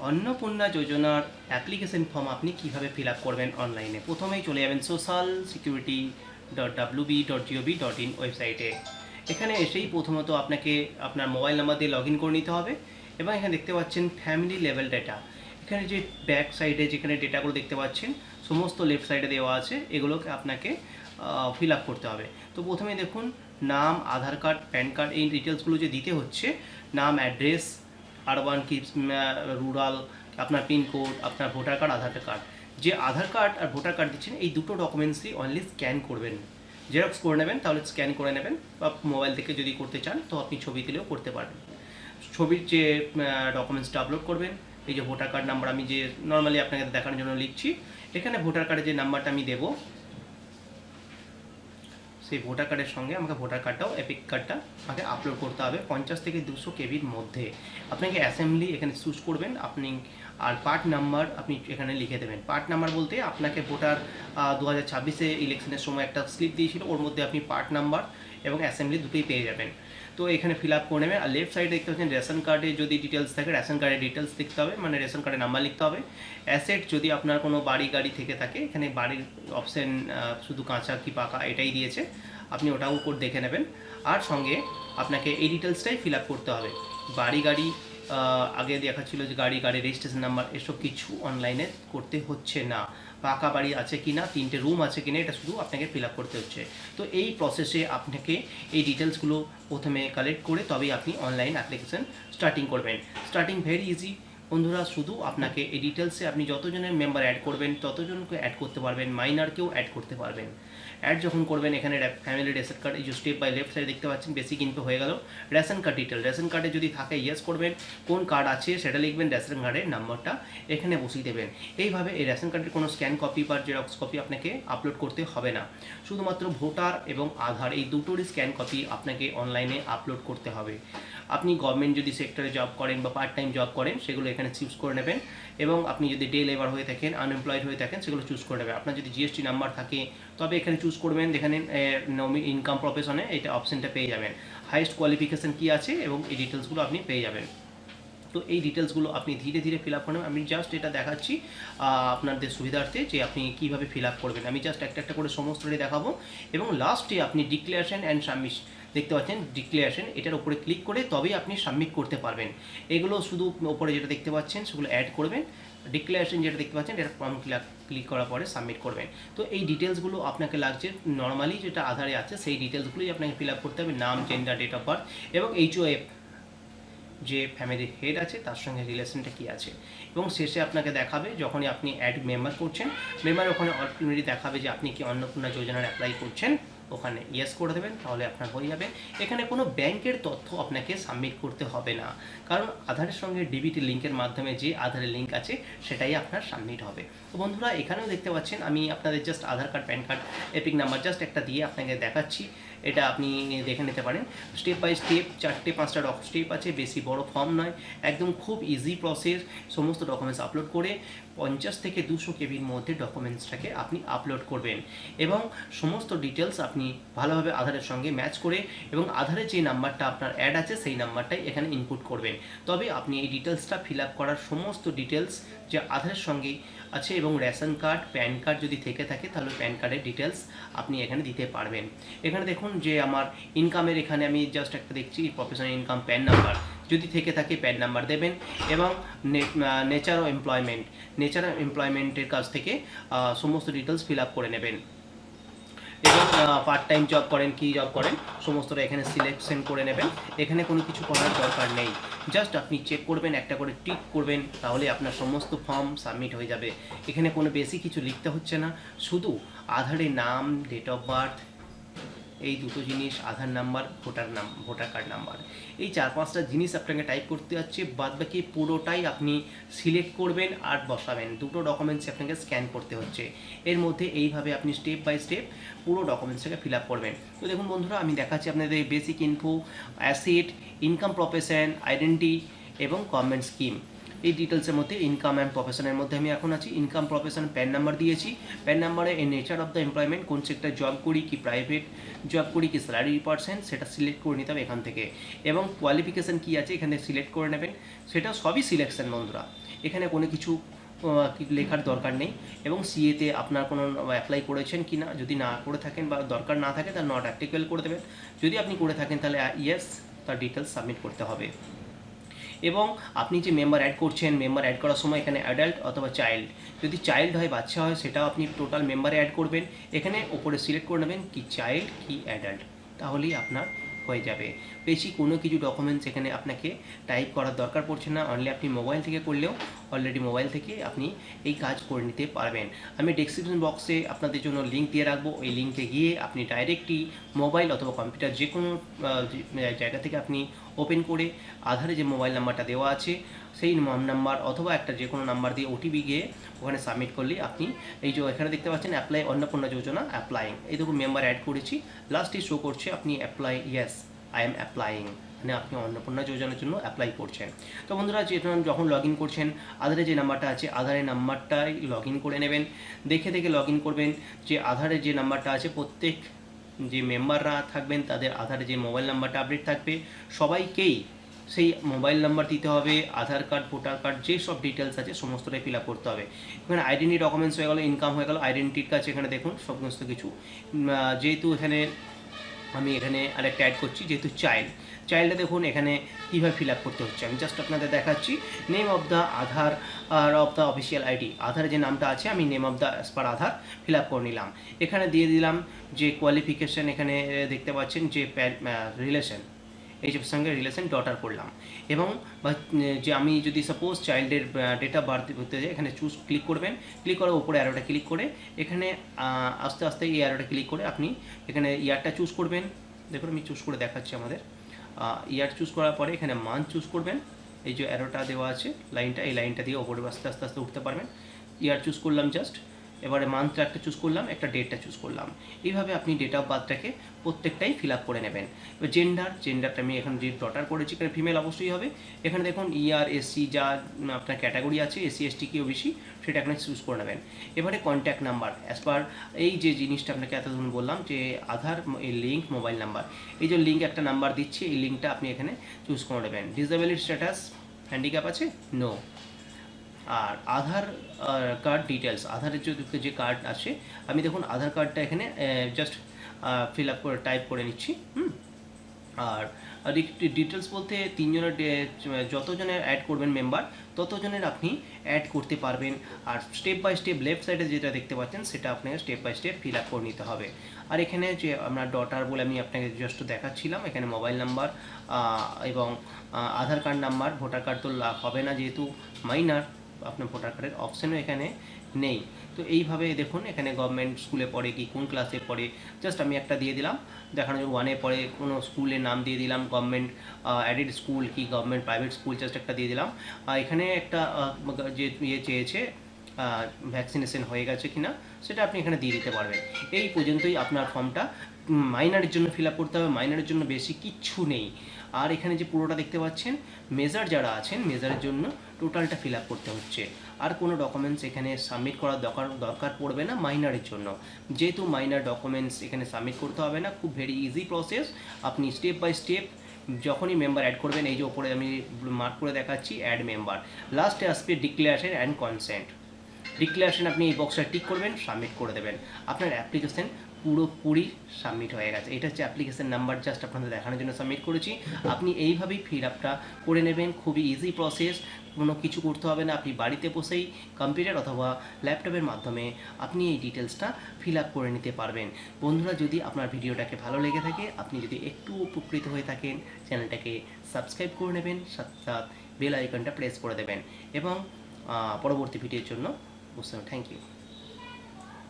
অন্নপূর্ণা যোজনার application form আপনি কিভাবে ফিল আপ করবেন অনলাইনে। প্রথমেই চলে যাবেন social security.wb.gov.in ওয়েবসাইটে। এখানে এসেই প্রথমত আপনাকে আপনার মোবাইল নাম্বার দিয়ে লগ ইন করে নিতে হবে এবং এখানে দেখতে পাচ্ছেন ফ্যামিলি লেভেল ডেটা। এখানে যে ব্যাক সাইডে যেখানে ডেটাগুলো দেখতে পাচ্ছেন সমস্ত লেফট সাইডে দেওয়া আছে, এগুলোকে আপনাকে ফিল আপ করতে হবে। তো প্রথমে দেখুন নাম, আধার কার্ড, প্যান কার্ড, এই ডিটেলসগুলো যে দিতে হচ্ছে, নাম, অ্যাড্রেস, আরবান কি রুরাল, আপনার পিনকোড, আপনার ভোটার কার্ড, আধার কার্ড। যে আধার কার্ড আর ভোটার কার্ড দিচ্ছেন এই দুটো ডকুমেন্টসই অনলি স্ক্যান করবেন, জেরক্স করে নেবেন, তাহলে স্ক্যান করে নেবেন, বা মোবাইল থেকে যদি করতে চান তো আপনি ছবি তুলেও করতে পারবেন। ছবির যে ডকুমেন্টসটা আপলোড করবেন, এই যে ভোটার কার্ড নাম্বার আমি যে নর্মালি আপনাকে দেখানোর জন্য লিখছি, এখানে ভোটার কার্ডের যে নাম্বারটা আমি দেবো, সেই ভোটার কার্ডের সঙ্গে আমাকে ভোটার কার্ডটাও এপিক কার্ডটা আমাকে আপলোড করতে হবে 50 থেকে 200 কেবির মধ্যে। আপনাকে অ্যাসেম্বলি এখানে চুজ করবেন আপনি, আর পার্ট নাম্বার আপনি এখানে লিখে দেবেন। পার্ট নাম্বার বলতে আপনাকে ভোটার 2026-এ ইলেকশনের সময় একটা স্লিপ দিয়েছিল, ওর মধ্যে আপনি পার্ট নাম্বার এবং অ্যাসেম্বলি দুটোই পেয়ে যাবেন। তো এখানে ফিল আপ করে নেবেন। আর লেফট সাইডে দেখতে পাচ্ছেন রেশন কার্ডে যদি ডিটেলস থাকে, রেশন কার্ডের ডিটেলস লিখতে হবে, মানে রেশন কার্ডের নাম্বার লিখতে হবে। অ্যাসেট যদি আপনার কোনো বাড়ি গাড়ি থেকে থাকে, এখানে বাড়ির অপশান শুধু কাঁচা কি পাকা এটাই দিয়েছে, আপনি ওটাও কোড দেখে নেবেন। আর সঙ্গে আপনাকে এই ডিটেলসটাই ফিল আপ করতে হবে। বাড়ি গাড়ি আগে দেখাচ্ছিল যে গাড়ি গাড়ি রেজিস্ট্রেশন নাম্বার, এসব কিছু অনলাইনে করতে হচ্ছে না। পাকা বাড়ি আছে কি না, 3টে রুম আছে কি না, এটা শুধু আপনাকে ফিল আপ করতে হচ্ছে। তো এই প্রসেসে আপনাকে এই ডিটেলসগুলো প্রথমে কালেক্ট করে তবেই আপনি অনলাইন অ্যাপ্লিকেশন স্টার্টিং করবেন। স্টার্টিং ভেরি ইজি বন্ধুরা, শুধু আপনাকে এই ডিটেলসে আপনি যতজনের মেম্বার অ্যাড করবেন ততজনকে অ্যাড করতে পারবেন, মাইনারকেও অ্যাড করতে পারবেন। অ্যাড যখন করবেন এখানে ফ্যামিলি রেশন কার্ড, এই যে স্টেপ বাই লেফট সাইডে দেখতে পাচ্ছেন বেসিক ইনফো হয়ে গেল। রেশন কার্ড ডিটেল, রেশন কার্ডে যদি থাকে ইয়েস করবেন, কোন কার্ড আছে সেটা লিখবেন, রেশন কার্ডের নাম্বারটা এখানে বসিয়ে দেবেন। এইভাবে এই রেশন কার্ডের কোনো স্ক্যান কপি বা জেরক্স কপি আপনাকে আপলোড করতে হবে না, শুধুমাত্র ভোটার এবং আধার এই দুটোরই স্ক্যান কপি আপনাকে অনলাইনে আপলোড করতে হবে। আপনি গভর্নমেন্ট যদি সেক্টরে জব করেন বা পার্ট টাইম জব করেন সেগুলো এখানে চুজ করে নেবেন, এবং আপনি যদি ডে লেবার হয়ে থাকেন, আনএমপ্লয়েড হয়ে থাকেন, সেগুলো চুজ করে নেবেন। আপনার যদি জিএসটি নাম্বার থাকে তবে এখানে চুজ করবেন, এখানে ইনকাম প্রফেশনে এটা অপশানটা পেয়ে যাবেন, হাইয়েস্ট কোয়ালিফিকেশান কী আছে এবং এই ডিটেলসগুলো আপনি পেয়ে যাবেন। তো এই ডিটেলসগুলো আপনি ধীরে ধীরে ফিল আপ করবেন। আমি জাস্ট এটা দেখাচ্ছি আপনাদের সুবিধার্থে যে আপনি কীভাবে ফিল আপ করবেন। আমি জাস্ট একটা একটা করে সমস্তটাই দেখাবো, এবং লাস্টে আপনি ডিক্লারেশন অ্যান্ড সাবমিশন দেখতে পাচ্ছেন, ডিক্লারেশন এটার উপরে ক্লিক করে তবেই আপনি সাবমিট করতে পারবেন। এগুলো শুধু উপরে যেটা দেখতে পাচ্ছেন সেগুলো অ্যাড করবেন, ডিক্লারেশন যেটা দেখতে পাচ্ছেন এটা ফর্ম ক্লিক করার পরে সাবমিট করবেন। তো এই ডিটেলসগুলো আপনাকে লাগছে নর্মালি যেটা আধারে আছে সেই ডিটেলসগুলোই আপনাকে ফিল আপ করতে হবে, নাম, জেন্ডার, ডেট অফ বার্থ এবং HOF যে ফ্যামিলির হেড আছে তার সঙ্গে রিলেশনটা কী আছে। এবং শেষে আপনাকে দেখাবে যখনই আপনি অ্যাড মেম্বার করছেন, মেম্বার ওখানে অটোমেটিক দেখাবে যে আপনি কি অন্নপূর্ণা যোজনার অ্যাপ্লাই করছেন, ওখানে ইয়েস করে দেবেন, তাহলে আপনার হয়ে যাবে। এখানে কোনো ব্যাংকের তথ্য আপনাকে সাবমিট করতে হবে না, কারণ আধারের সঙ্গে ডিবিটি লিঙ্কের মাধ্যমে যে আধারের লিঙ্ক আছে সেটাই আপনার সাবমিট হবে। তো বন্ধুরা এখানেও দেখতে পাচ্ছেন আমি আপনাদের just Aadhaar card, PAN card, EPIC number just একটা দিয়ে আপনাকে দেখাচ্ছি, এটা আপনি দেখে নিতে পারেন। স্টেপ বাই স্টেপ 4-5টা স্টেপ আছে, বেশি বড় ফর্ম নয়, একদম খুব ইজি প্রসেস। সমস্ত ডকুমেন্টস আপলোড করে 50 থেকে 200 কেবির মধ্যে ডকুমেন্টসটাকে আপনি আপলোড করবেন, এবং সমস্ত ডিটেলস আপনি ভালোভাবে আধারের সঙ্গে ম্যাচ করে, এবং আধারের যে নাম্বারটা আপনার অ্যাড আছে সেই নাম্বারটাই এখানে ইনপুট করবেন। তবে আপনি এই ডিটেলসটা ফিল আপ করার সমস্ত ডিটেলস যে আধারের সঙ্গেই আছে, এবং রেশন কার্ড, প্যান কার্ড যদি থেকে থাকে তাহলে প্যান কার্ডের ডিটেলস আপনি এখানে দিতে পারবেন। এখানে দেখুন যে আমার ইনকামের এখানে আমি জাস্ট একটা দেখছি প্রফেশনাল ইনকাম, প্যান নাম্বার যদি থেকে থাকে প্যান নাম্বার দেবেন, এবং নেচার এমপ্লয়মেন্টের কাছ থেকে সমস্ত ডিটেলস ফিল আপ করে নেবেন। এবং পার্ট টাইম জব করেন কি জব করেন সমস্তটা এখানে সিলেকশন করে নেবেন। এখানে কোনো কিছু করার দরকার নেই, জাস্ট আপনি চেক করবেন, একটা করে টিক করবেন, তাহলে আপনার সমস্ত ফর্ম সাবমিট হয়ে যাবে। এখানে কোনো বেশি কিছু লিখতে হচ্ছে না, শুধু আধারের নাম, ডেট অফ বার্থ, এই দুটো জিনিস, আধার নাম্বার, ভোটার কার্ড নাম্বার, এই 4-5টা জিনিস আপনাকে টাইপ করতে হচ্ছে। বাদবাকি পুরোটাই আপনি সিলেক্ট করবেন আর বসাবেন। দুটো ডকুমেন্টস আপনাকে স্ক্যান করতে হচ্ছে। এর মধ্যে এইভাবে আপনি স্টেপ বাই স্টেপ পুরো ডকুমেন্টসটাকে ফিল আপ করবেন। তো দেখুন বন্ধুরা আমি দেখাচ্ছি আপনাদের basic info, asset, income profession, identity এবং গভর্নমেন্ট স্কিম। এই ডিটেলসের মধ্যে ইনকাম অ্যান্ড প্রফেশনের মধ্যে আমি এখন আছি। ইনকাম প্রফেশন প্যান নাম্বার দিয়েছি, প্যান নাম্বারে এই নেচার অফ দ্য এমপ্লয়মেন্ট, কোন সেক্টর জব করি, কি প্রাইভেট জব করি, কি স্যালারি পার্সেন্ট সেটা সিলেক্ট করে নিতে হবে এখান থেকে, এবং কোয়ালিফিকেশান কী আছে এখানে সিলেক্ট করে নেবেন, সেটা সবই সিলেকশন বন্ধুরা। এখানে কোনো কিছু লেখার দরকার নেই। এবং সিএতে আপনার কোনো অ্যাপ্লাই করেছেন কি না, যদি না করে থাকেন বা দরকার না থাকে তাহলে নট অ্যাপ্লিকেবল করে দেবেন। যদি আপনি করে থাকেন তাহলে ইয়েস, তার ডিটেলস সাবমিট করতে হবে। এবং আপনি যে মেম্বার অ্যাড করছেন, মেম্বার অ্যাড করার সময় এখানে অ্যাডাল্ট অথবা চাইল্ড, যদি চাইল্ড হয়, বাচ্চা হয়, সেটাও আপনি টোটাল মেম্বারে অ্যাড করবেন। এখানে ওপরে সিলেক্ট করে নেবেন কি চাইল্ড কি অ্যাডাল্ট, তাহলেই আপনার হয়ে যাবে। বেশি কোনো কিছু ডকুমেন্টস এখানে আপনাকে টাইপ করার দরকার পড়ছে না, অনলি আপনি মোবাইল থেকে করলেও অলরেডি মোবাইল থেকে আপনি এই কাজ করে নিতে পারবেন। আমি ডেসক্রিপশন বক্সে আপনাদের জন্য লিঙ্ক দিয়ে রাখবো, ওই লিঙ্কে গিয়ে আপনি ডাইরেক্টলি মোবাইল অথবা কম্পিউটার যে কোনো জায়গা থেকে আপনি ওপেন করে আধারে যে মোবাইল নাম্বারটা দেওয়া আছে সেই নাম্বার অথবা একটা যে কোনো নাম্বার দিয়ে ওটিপি গিয়ে ওখানে সাবমিট করলে আপনি এই যে এখানে দেখতে পাচ্ছেন অ্যাপ্লাই অন্নপূর্ণা যোজনা অ্যাপ্লাইং, এই দেখুন মেম্বার অ্যাড করেছি, লাস্টে শো করছে আপনি apply, yes I am applying, মানে আপনি অন্নপূর্ণা যোজনার জন্য অ্যাপ্লাই করছেন। তো বন্ধুরা যখন লগ ইন করছেন আধারে যে নাম্বারটা আছে আধারের নাম্বারটাই লগ ইন করে নেবেন, দেখে দেখে লগ ইন করবেন যে আধারের যে নাম্বারটা আছে প্রত্যেক যে মেম্বাররা থাকবেন তাদের আধারে যে মোবাইল নাম্বারটা আপডেট থাকবে সবাইকেই সেই মোবাইল নাম্বার দিতে হবে, আধার কার্ড ভোটার কার্ড যে সব ডিটেলস আছে সমস্তটাই ফিল আপ করতে হবে। এখানে আইডেন্টি ডকুমেন্টস হয়ে গেলো, ইনকাম হয়ে গেলো, আইডেন্টিটির কাছে এখানে দেখুন সমস্ত কিছু। যেহেতু এখানে আমি এখানে আরেকটা অ্যাড করছি, যেহেতু চাইল্ডে দেখুন এখানে কীভাবে ফিল আপ করতে হচ্ছে, আমি জাস্ট আপনাদের দেখাচ্ছি। নেম অফ দ্য আধার আর অফ দ্য অফিসিয়াল আইডি, আধারে যে নামটা আছে আমি name of the as per Aadhaar fill up করে নিলাম। এখানে দিয়ে দিলাম যে কোয়ালিফিকেশান, এখানে দেখতে পাচ্ছেন যে রিলেশন, এই যে সঙ্গে রিলেশন ডটার করলাম। এবং যে আমি যদি সাপোজ চাইল্ডের ডেট অফ বার্থ করতে যাই এখানে ক্লিক করবেন, ক্লিক করে উপরে অ্যারোটা ক্লিক করে এখানে আস্তে আস্তে এই অ্যারোটা ক্লিক করে আপনি এখানে ইয়ারটা চুজ করবেন। দেখুন আমি চুজ করে দেখাচ্ছি, আমাদের ইয়ার চুজ করার পরে এখানে মান্থ চুজ করবেন, এই যে অ্যারোটা দেওয়া আছে লাইনটা, এই লাইনটা দিয়ে ওপরে আস্তে আস্তে আস্তে উঠতে পারবেন। ইয়ার চুজ করলাম জাস্ট, এবারে মান্থটা একটা চুজ করলাম, একটা ডেটটা চুজ করলাম। এইভাবে আপনি ডেট অফ বার্থটাকে প্রত্যেকটাই ফিল আপ করে নেবেন। এবার জেন্ডারটা আমি এখন যে ডটার করেছি এখানে ফিমেল অবশ্যই হবে। এখানে দেখুন ইআর এসসি যা আপনার ক্যাটাগরি আছে, এসসি এসটি কি ওবিসি সেটা এখানে চুজ করে নেবেন। এবারে কন্ট্যাক্ট নাম্বার অ্যাজ পার এই যে জিনিসটা আপনাকে এতদিন বললাম যে আধার এই লিঙ্ক মোবাইল নাম্বার, এই যে লিঙ্ক একটা নাম্বার দিচ্ছি এই লিঙ্কটা আপনি এখানে চুজ করে নেবেন। ডিসেবিলিটি স্ট্যাটাস হ্যান্ডিক্যাপ আছে নো। আর আধার কার্ড ডিটেলস, আধারের যে কার্ড আছে আমি দেখুন আধার কার্ডটা এখানে জাস্ট ফিল আপ করে টাইপ করে নিচ্ছি। আর ডিটেলস বলতে তিনজনের যতজনের অ্যাড করবেন মেম্বার ততজনের আপনি অ্যাড করতে পারবেন। আর স্টেপ বাই স্টেপ লেফট সাইডে যেটা দেখতে পাচ্ছেন সেটা আপনাকে step by step fill up করে নিতে হবে। আর এখানে যে আপনার ডটার বলে আমি আপনাকে জাস্ট দেখাচ্ছিলাম, এখানে মোবাইল নাম্বার এবং আধার কার্ড নাম্বার, ভোটার কার্ড তো হবে না যেহেতু মাইনার, আপনার ভোটার কার্ডের অপশানও এখানে নেই। তো এইভাবে দেখুন এখানে গভর্নমেন্ট স্কুলে পড়ে কি কোন ক্লাসে পড়ে জাস্ট আমি একটা দিয়ে দিলাম, দেখানো যায় 1-এ পড়ে কোনো স্কুলের নাম দিয়ে দিলাম, গভর্নমেন্ট অ্যাডেড স্কুল কি গভর্নমেন্ট প্রাইভেট স্কুল জাস্ট একটা দিয়ে দিলাম। এখানে একটা যে ইয়ে চেয়েছে ভ্যাকসিনেশন হয়ে গেছে কিনা সেটা আপনি এখানে দিয়ে দিতে পারবেন। এই পর্যন্তই আপনার ফর্মটা মাইনারের জন্য ফিল আপ করতে হবে, মাইনারের জন্য বেশি কিচ্ছু নেই। আর এখানে যে পুরোটা দেখতে পাচ্ছেন মেজার যারা আছেন মেজারের জন্য টোটালটা ফিল আপ করতে হচ্ছে। আর কোনো ডকুমেন্টস এখানে সাবমিট করার দরকার পড়বে না মাইনারের জন্য, যেহেতু মাইনার ডকুমেন্টস এখানে সাবমিট করতে হবে না, খুব ভেরি ইজি প্রসেস। আপনি স্টেপ বাই স্টেপ যখনই মেম্বার অ্যাড করবেন, এই যে ওপরে আমি মার্ক করে দেখাচ্ছি অ্যাড মেম্বার, লাস্টে আসবে ডিক্লারেশন অ্যান্ড কনসেন্ট। ডিক্লারেশন আপনি এই বক্সটা টিক করবেন, সাবমিট করে দেবেন, আপনার অ্যাপ্লিকেশন পুরোপুরি সাবমিট হয়ে গেছে। এটা হচ্ছে অ্যাপ্লিকেশন নাম্বার, জাস্ট আপনাদের দেখানোর জন্য সাবমিট করেছি। আপনি এইভাবেই ফিল আপটা করে নেবেন, খুবই ইজি প্রসেস, কোনো কিছু করতে হবে না। আপনি বাড়িতে বসেই কম্পিউটার অথবা ল্যাপটপের মাধ্যমে আপনি এই ডিটেলসটা ফিল আপ করে নিতে পারবেন। বন্ধুরা যদি আপনার ভিডিওটাকে ভালো লেগে থাকে, আপনি যদি একটু উপকৃত হয়ে থাকেন, চ্যানেলটাকে সাবস্ক্রাইব করে নেবেন, সাথে সাথে বেল আইকনটা প্রেস করে দেবেন এবং পরবর্তী ভিডিওর জন্য থ্যাংক ইউ।